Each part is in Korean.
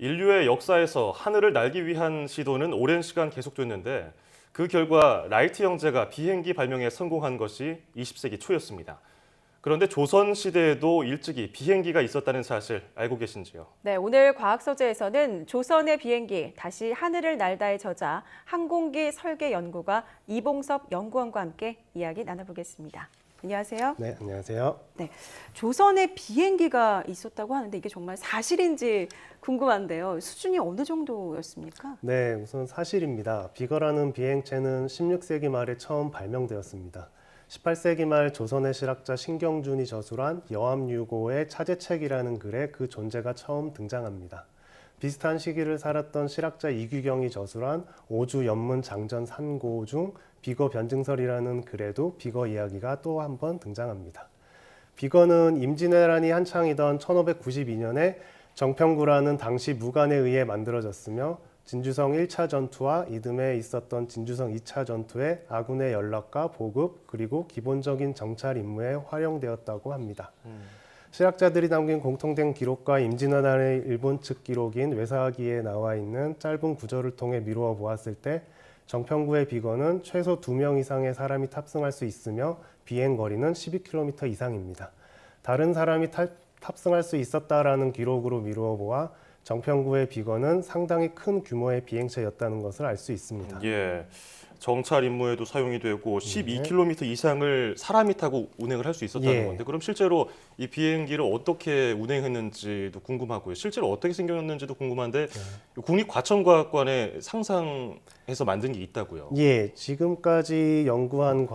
인류의 역사에서 하늘을 날기 위한 시도는 오랜 시간 계속됐는데 그 결과 라이트 형제가 비행기 발명에 성공한 것이 20세기 초였습니다. 그런데 조선 시대에도 일찍이 비행기가 있었다는 사실 알고 계신지요? 네, 오늘 과학서재에서는 조선의 비행기 다시 하늘을 날다의 저자 항공기 설계 연구가 이봉섭 연구원과 함께 이야기 나눠보겠습니다. 안녕하세요. 네, 안녕하세요. 네, 조선에 비행기가 있었다고 하는데 이게 정말 사실인지 궁금한데요. 수준이 어느 정도였습니까? 네, 우선 사실입니다. 비거라는 비행체는 16세기 말에 처음 발명되었습니다. 18세기 말 조선의 실학자 신경준이 저술한 여암유고의 차제책이라는 글에 그 존재가 처음 등장합니다. 비슷한 시기를 살았던 실학자 이규경이 저술한 오주 연문 장전 산고 중 비거 변증설이라는 글에도 비거 이야기가 또 한 번 등장합니다. 비거는 임진왜란이 한창이던 1592년에 정평구라는 당시 무관에 의해 만들어졌으며 진주성 1차 전투와 이듬해 있었던 진주성 2차 전투에 아군의 연락과 보급 그리고 기본적인 정찰 임무에 활용되었다고 합니다. 실학자들이 남긴 공통된 기록과 임진왜란의 일본 측 기록인 외사기에 나와 있는 짧은 구절을 통해 미루어 보았을 때 정평구의 비거는 최소 2명 이상의 사람이 탑승할 수 있으며 비행 거리는 12km 이상입니다. 다른 사람이 탑승할 수 있었다라는 기록으로 미루어 보아 정평구의 비거는 상당히 큰 규모의 비행체였다는 것을 알 수 있습니다. 예, 정찰 임무에도 사용이 되고 12km 이상을 사람이 타고 운행을 할 수 있었다는 건데 그럼 실제로 이 비행기를 어떻게 운행했는지도 궁금하고요. 실제로 어떻게 생겼는지도 궁금한데 국립과천과학관에 상상해서 만든 게 있다고요? 예, 지금까지 연구한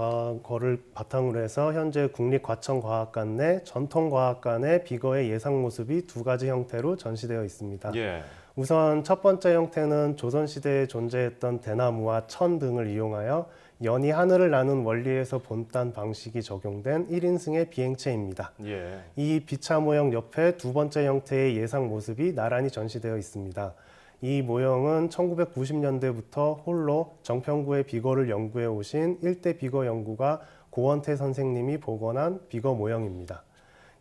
거를 바탕으로 해서 현재 국립과천과학관 내 전통과학관의 비거의 예상 모습이 두 가지 형태로 전시되어 있습니다. 예. 우선 첫 번째 형태는 조선시대에 존재했던 대나무와 천 등을 이용하여 연이 하늘을 나는 원리에서 본딴 방식이 적용된 1인승의 비행체입니다. 예. 이 비차 모형 옆에 두 번째 형태의 예상 모습이 나란히 전시되어 있습니다. 이 모형은 1990년대부터 홀로 정평구의 비거를 연구해 오신 일대 비거 연구가 고원태 선생님이 복원한 비거 모형입니다.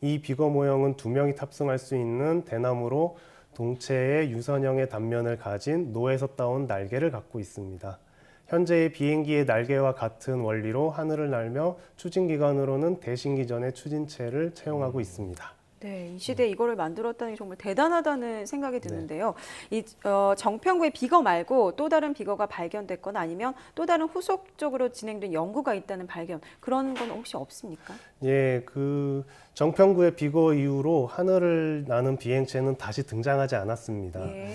이 비거 모형은 2명이 탑승할 수 있는 대나무로 동체의 유선형의 단면을 가진 노에서 따온 날개를 갖고 있습니다. 현재의 비행기의 날개와 같은 원리로 하늘을 날며 추진기관으로는 대신기전의 추진체를 채용하고 있습니다. 네, 이 시대에 이거를 만들었다는 게 정말 대단하다는 생각이 드는데요. 네. 정평구의 비거 말고 또 다른 비거가 발견됐거나 아니면 또 다른 후속적으로 진행된 연구가 있다는 발견, 그런 건 혹시 없습니까? 예, 그 정평구의 비거 이후로 하늘을 나는 비행체는 다시 등장하지 않았습니다. 예.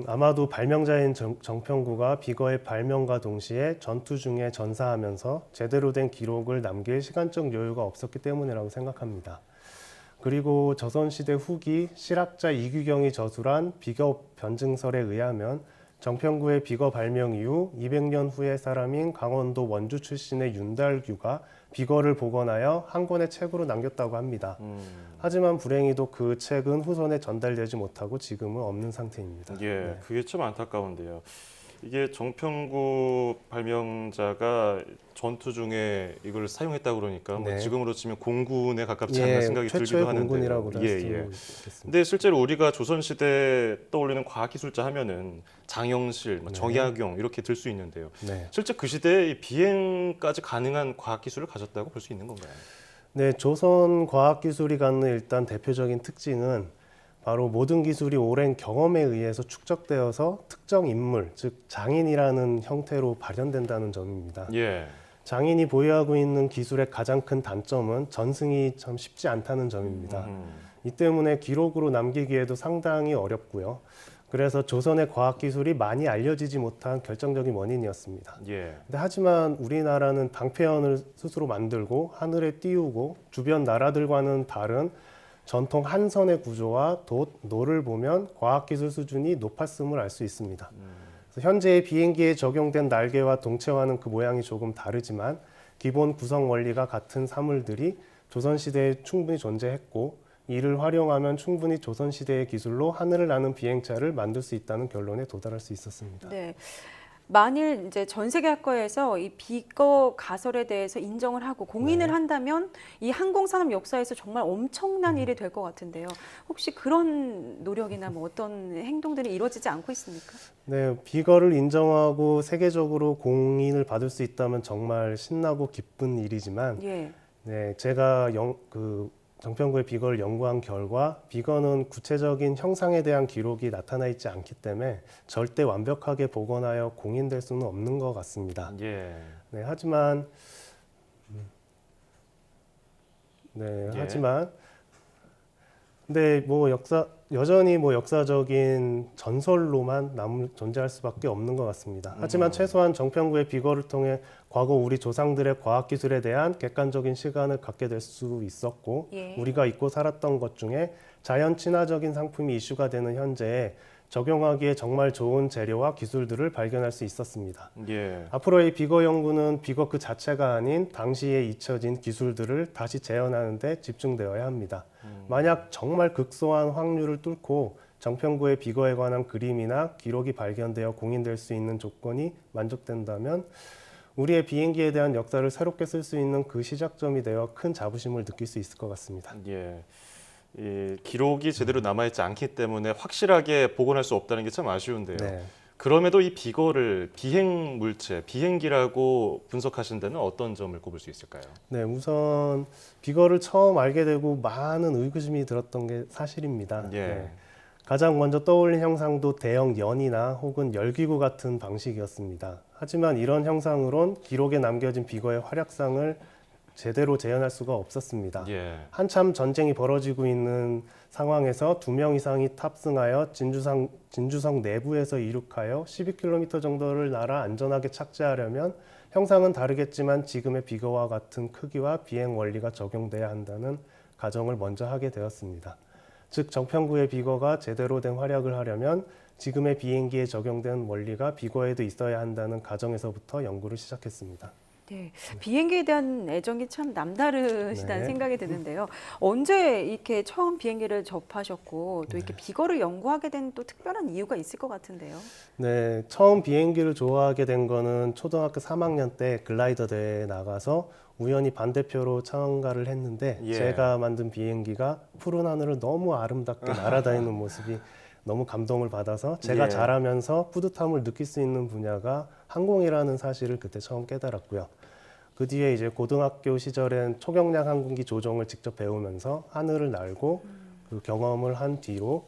아마도 발명자인 정평구가 비거의 발명과 동시에 전투 중에 전사하면서 제대로 된 기록을 남길 시간적 여유가 없었기 때문이라고 생각합니다. 그리고 조선시대 후기 실학자 이규경이 저술한 비거 변증설에 의하면 정평구의 비거 발명 이후 200년 후의 사람인 강원도 원주 출신의 윤달규가 비거를 복원하여 한 권의 책으로 남겼다고 합니다. 하지만 불행히도 그 책은 후손에 전달되지 못하고 지금은 없는 상태입니다. 예, 네. 그게 참 안타까운데요. 이게 정평구 발명자가 전투 중에 이걸 사용했다 그러니까 뭐 네. 지금으로 치면 공군에 가깝지 않나 생각이 최초의 들기도 하는데요. 공군이라고 할 수 예. 있겠습니다. 근데 실제로 우리가 조선시대 떠올리는 과학기술자 하면은 장영실, 뭐 정약용 이렇게 들 수 있는데요. 네. 실제 그 시대에 이 비행까지 가능한 과학기술을 가졌다고 볼 수 있는 건가요? 네, 조선 과학기술이 갖는 일단 대표적인 특징은 바로 모든 기술이 오랜 경험에 의해서 축적되어서 특정 인물, 즉 장인이라는 형태로 발현된다는 점입니다. 예. 장인이 보유하고 있는 기술의 가장 큰 단점은 전승이 참 쉽지 않다는 점입니다. 이 때문에 기록으로 남기기에도 상당히 어렵고요. 그래서 조선의 과학기술이 많이 알려지지 못한 결정적인 원인이었습니다. 예. 하지만 우리나라는 방패연을 스스로 만들고 하늘에 띄우고 주변 나라들과는 다른 전통 한선의 구조와 노를 보면 과학기술 수준이 높았음을 알 수 있습니다. 그래서 현재의 비행기에 적용된 날개와 동체와는 그 모양이 조금 다르지만 기본 구성 원리가 같은 사물들이 조선시대에 충분히 존재했고 이를 활용하면 충분히 조선시대의 기술로 하늘을 나는 비행차를 만들 수 있다는 결론에 도달할 수 있었습니다. 네. 만일 이제 전 세계 학과에서 이 비거 가설에 대해서 인정을 하고 공인을 네. 한다면 이 항공산업 역사에서 정말 엄청난 일이 될 것 같은데요. 혹시 그런 노력이나 뭐 어떤 행동들이 이루어지지 않고 있습니까? 네, 비거를 인정하고 세계적으로 공인을 받을 수 있다면 정말 신나고 기쁜 일이지만, 예. 네, 제가 정평구의 비거를 연구한 결과, 비거는 구체적인 형상에 대한 기록이 나타나 있지 않기 때문에 절대 완벽하게 복원하여 공인될 수는 없는 것 같습니다. 예. 네, 하지만 네, 예. 하지만 근데 뭐 여전히 뭐 역사적인 전설로만 존재할 수밖에 없는 것 같습니다. 하지만 최소한 정평구의 비거를 통해 과거 우리 조상들의 과학기술에 대한 객관적인 시간을 갖게 될 수 있었고, 예. 우리가 잊고 살았던 것 중에 자연 친화적인 상품이 이슈가 되는 현재에 적용하기에 정말 좋은 재료와 기술들을 발견할 수 있었습니다. 예. 앞으로의 비거 연구는 비거 그 자체가 아닌 당시에 잊혀진 기술들을 다시 재현하는 데 집중되어야 합니다. 만약 정말 극소한 확률을 뚫고 정평구의 비거에 관한 그림이나 기록이 발견되어 공인될 수 있는 조건이 만족된다면 우리의 비행기에 대한 역사를 새롭게 쓸 수 있는 그 시작점이 되어 큰 자부심을 느낄 수 있을 것 같습니다. 예. 이 기록이 제대로 남아있지 않기 때문에 확실하게 복원할 수 없다는 게 참 아쉬운데요. 네. 그럼에도 이 비거를 비행 물체, 비행기라고 분석하신 데는 어떤 점을 꼽을 수 있을까요? 네, 우선 비거를 처음 알게 되고 많은 의구심이 들었던 게 사실입니다. 예. 네. 가장 먼저 떠올린 형상도 대형 연이나 혹은 열기구 같은 방식이었습니다. 하지만 이런 형상으론 기록에 남겨진 비거의 활약상을 제대로 재현할 수가 없었습니다. 예. 한참 전쟁이 벌어지고 있는 상황에서 2명 이상이 탑승하여 진주성 내부에서 이륙하여 12km 정도를 날아 안전하게 착지하려면 형상은 다르겠지만 지금의 비거와 같은 크기와 비행 원리가 적용돼야 한다는 가정을 먼저 하게 되었습니다. 즉 정평구의 비거가 제대로 된 활약을 하려면 지금의 비행기에 적용된 원리가 비거에도 있어야 한다는 가정에서부터 연구를 시작했습니다. 네, 비행기에 대한 애정이 참 남다르시다는 네. 생각이 드는데요. 언제 이렇게 처음 비행기를 접하셨고 또 이렇게 비거를 연구하게 된 또 특별한 이유가 있을 것 같은데요. 네, 처음 비행기를 좋아하게 된 거는 초등학교 3학년 때 글라이더 대회에 나가서 우연히 반대표로 참가를 했는데 예. 제가 만든 비행기가 푸른 하늘을 너무 아름답게 날아다니는 모습이 너무 감동을 받아서 제가 예. 잘하면서 뿌듯함을 느낄 수 있는 분야가 항공이라는 사실을 그때 처음 깨달았고요. 그 뒤에 이제 고등학교 시절엔 초경량 항공기 조종을 직접 배우면서 하늘을 날고 그 경험을 한 뒤로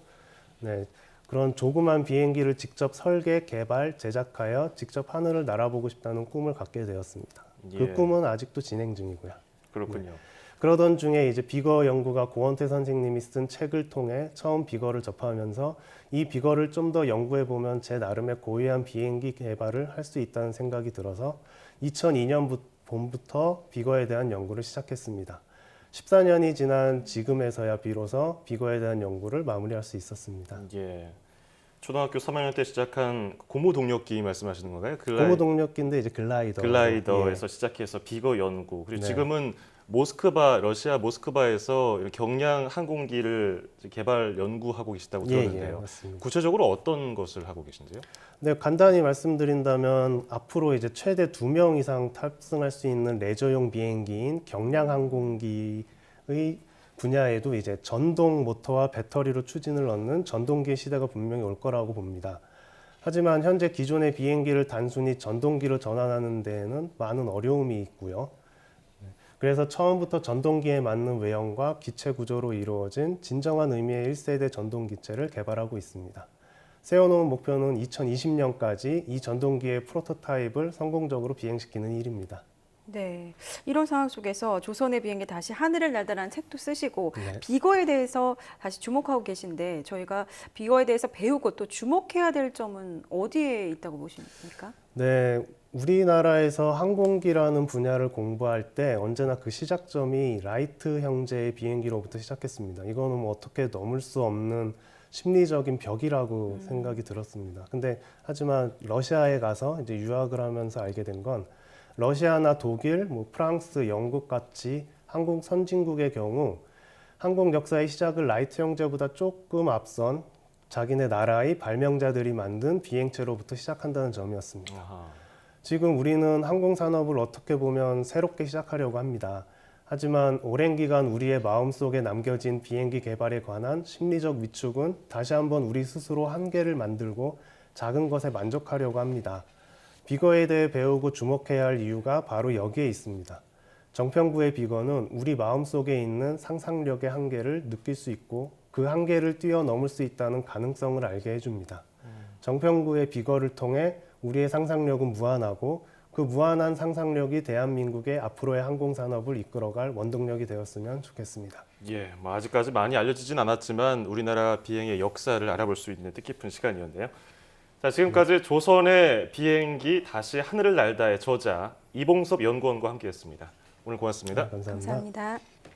네, 그런 조그만 비행기를 직접 설계, 개발, 제작하여 직접 하늘을 날아보고 싶다는 꿈을 갖게 되었습니다. 예. 그 꿈은 아직도 진행 중이고요. 그렇군요. 그러던 중에 이제 비거 연구가 고원태 선생님이 쓴 책을 통해 처음 비거를 접하면서 이 비거를 좀 더 연구해 보면 제 나름의 고유한 비행기 개발을 할 수 있다는 생각이 들어서 2002년 봄부터 비거에 대한 연구를 시작했습니다. 14년이 지난 지금에서야 비로소 비거에 대한 연구를 마무리할 수 있었습니다. 예. 초등학교 3학년 때 시작한 고무 동력기 말씀하시는 건가요? 고무 동력기인데 이제 글라이더에서 예. 시작해서 비거 연구. 그리고 네. 지금은 러시아 모스크바에서 경량 항공기를 개발 연구하고 계시다고 들었는데요. 맞습니다. 구체적으로 어떤 것을 하고 계신지요? 네, 간단히 말씀드린다면 앞으로 이제 최대 2명 이상 탑승할 수 있는 레저용 비행기인 경량 항공기의 분야에도 이제 전동 모터와 배터리로 추진을 얻는 전동기의 시대가 분명히 올 거라고 봅니다. 하지만 현재 기존의 비행기를 단순히 전동기로 전환하는 데에는 많은 어려움이 있고요. 그래서 처음부터 전동기에 맞는 외형과 기체 구조로 이루어진 진정한 의미의 1세대 전동기체를 개발하고 있습니다. 세워놓은 목표는 2020년까지 이 전동기의 프로토타입을 성공적으로 비행시키는 일입니다. 네, 이런 상황 속에서 조선의 비행기 다시 하늘을 날다라는 책도 쓰시고 네. 비거에 대해서 다시 주목하고 계신데 저희가 비거에 대해서 배우고 또 주목해야 될 점은 어디에 있다고 보십니까? 네, 우리나라에서 항공기라는 분야를 공부할 때 언제나 그 시작점이 라이트 형제의 비행기로부터 시작했습니다. 이거는 뭐 어떻게 넘을 수 없는 심리적인 벽이라고 생각이 들었습니다. 근데 하지만 러시아에 가서 이제 유학을 하면서 알게 된 건 러시아나 독일, 뭐 프랑스, 영국 같이 항공 선진국의 경우 항공 역사의 시작을 라이트 형제보다 조금 앞선 자기네 나라의 발명자들이 만든 비행체로부터 시작한다는 점이었습니다. 아하. 지금 우리는 항공산업을 어떻게 보면 새롭게 시작하려고 합니다. 하지만 오랜 기간 우리의 마음속에 남겨진 비행기 개발에 관한 심리적 위축은 다시 한번 우리 스스로 한계를 만들고 작은 것에 만족하려고 합니다. 비거에 대해 배우고 주목해야 할 이유가 바로 여기에 있습니다. 정평구의 비거는 우리 마음속에 있는 상상력의 한계를 느낄 수 있고 그 한계를 뛰어넘을 수 있다는 가능성을 알게 해줍니다. 정평구의 비거를 통해 우리의 상상력은 무한하고 그 무한한 상상력이 대한민국의 앞으로의 항공산업을 이끌어갈 원동력이 되었으면 좋겠습니다. 예, 뭐 아직까지 많이 알려지진 않았지만 우리나라 비행의 역사를 알아볼 수 있는 뜻깊은 시간이었네요. 자, 지금까지 조선의 비행기 다시 하늘을 날다의 저자 이봉섭 연구원과 함께했습니다. 오늘 고맙습니다. 감사합니다. 감사합니다.